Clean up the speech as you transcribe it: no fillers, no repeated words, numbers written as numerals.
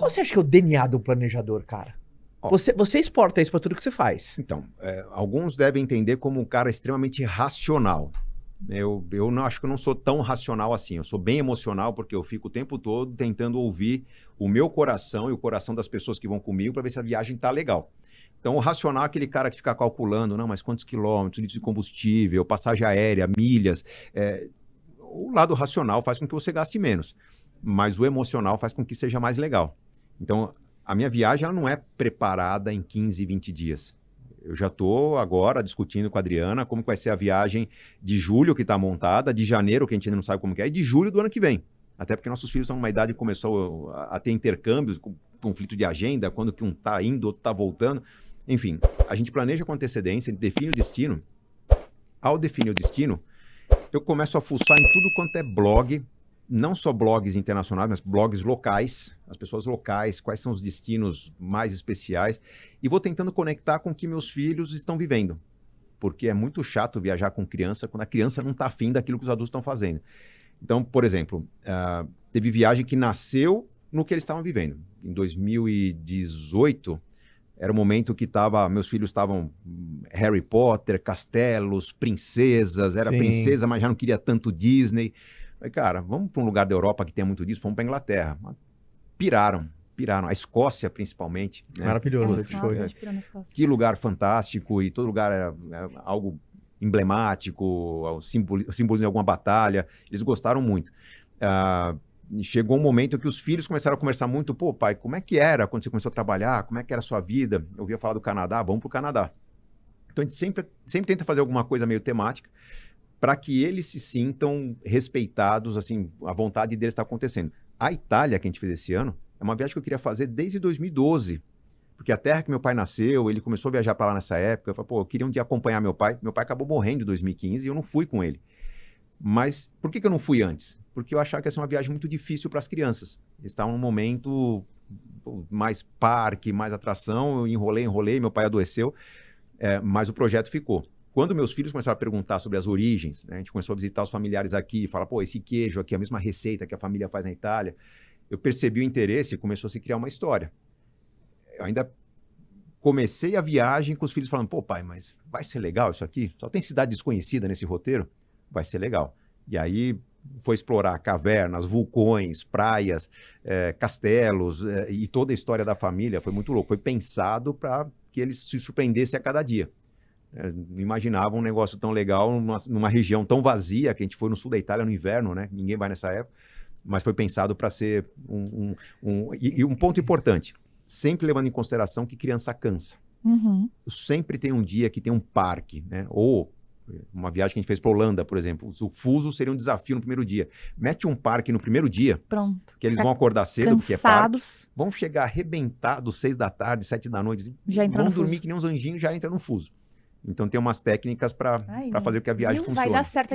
Qual você acha que é o DNA do planejador, cara? Ó. Você exporta isso pra tudo que você faz. Então, alguns devem entender como um cara extremamente racional. Eu não acho que eu não sou tão racional assim. Eu sou bem emocional porque eu fico o tempo todo tentando ouvir o meu coração e o coração das pessoas que vão comigo para ver se a viagem tá legal. Então, o racional é aquele cara que fica calculando, não, mas quantos quilômetros, litros de combustível, passagem aérea, milhas. O lado racional faz com que você gaste menos, mas o emocional faz com que seja mais legal. Então, a minha viagem ela não é preparada em 15, 20 dias. Eu já estou agora discutindo com a Adriana como vai ser a viagem de julho que está montada, de janeiro, que a gente ainda não sabe como que é, e de julho do ano que vem. Até porque nossos filhos estão numa idade que começou a ter intercâmbios, conflito de agenda, quando que um está indo, outro está voltando. Enfim, a gente planeja com antecedência, define o destino. Ao definir o destino, eu começo a fuçar em tudo quanto é blog, não só blogs internacionais, mas blogs locais, as pessoas locais, quais são os destinos mais especiais, e vou tentando conectar com o que meus filhos estão vivendo. Porque é muito chato viajar com criança quando a criança não está afim daquilo que os adultos estão fazendo. Então, por exemplo, teve viagem que nasceu no que eles estavam vivendo. Em 2018, era o momento que meus filhos estavam Harry Potter, castelos, princesas, era Sim. princesa, mas já não queria tanto Disney. Falei, cara, vamos para um lugar da Europa que tenha muito disso, vamos para a Inglaterra. Piraram. A Escócia, principalmente. Né? Maravilhoso. Nossa, a gente foi. a gente pirou na Escócia. Que lugar fantástico, e todo lugar era algo emblemático, o símbolo de alguma batalha. Eles gostaram muito. Chegou um momento que os filhos começaram a conversar muito. Pô, pai, como é que era quando você começou a trabalhar? Como é que era a sua vida? Eu ouvia falar do Canadá, vamos para o Canadá. Então, a gente sempre tenta fazer alguma coisa meio temática para que eles se sintam respeitados, assim, a vontade deles está acontecendo. A Itália, que a gente fez esse ano, é uma viagem que eu queria fazer desde 2012. Porque a terra que meu pai nasceu, ele começou a viajar para lá nessa época. Eu falei, pô, eu queria um dia acompanhar meu pai. Meu pai acabou morrendo em 2015 e eu não fui com ele. Mas por que eu não fui antes? Porque eu achava que ia ser uma viagem muito difícil para as crianças. Eles estavam num momento mais parque, mais atração. Eu enrolei, meu pai adoeceu, mas o projeto ficou. Quando meus filhos começaram a perguntar sobre as origens, né, a gente começou a visitar os familiares aqui, falar, pô, esse queijo aqui é a mesma receita que a família faz na Itália. Eu percebi o interesse e começou a se criar uma história. Eu ainda comecei a viagem com os filhos falando, pô, pai, mas vai ser legal isso aqui? Só tem cidade desconhecida nesse roteiro? Vai ser legal. E aí foi explorar cavernas, vulcões, praias, castelos e toda a história da família. Foi muito louco. Foi pensado para que eles se surpreendessem a cada dia. Não imaginavam um negócio tão legal numa região tão vazia, que a gente foi no sul da Itália no inverno, né? Ninguém vai nessa época. Mas foi pensado para ser E um ponto importante, sempre levando em consideração que criança cansa. Uhum. Sempre tem um dia que tem um parque, né? Ou uma viagem que a gente fez para Holanda, por exemplo. O fuso seria um desafio no primeiro dia. Mete um parque no primeiro dia, Pronto. que eles vão acordar cedo, porque é parque. Cansados. Vão chegar arrebentados 6 da tarde, 7 da noite. Já entra vão no dormir fuso. que nem uns anjinhos, já entra no fuso. Então tem umas técnicas para fazer com que a viagem funcione. Vai dar certo.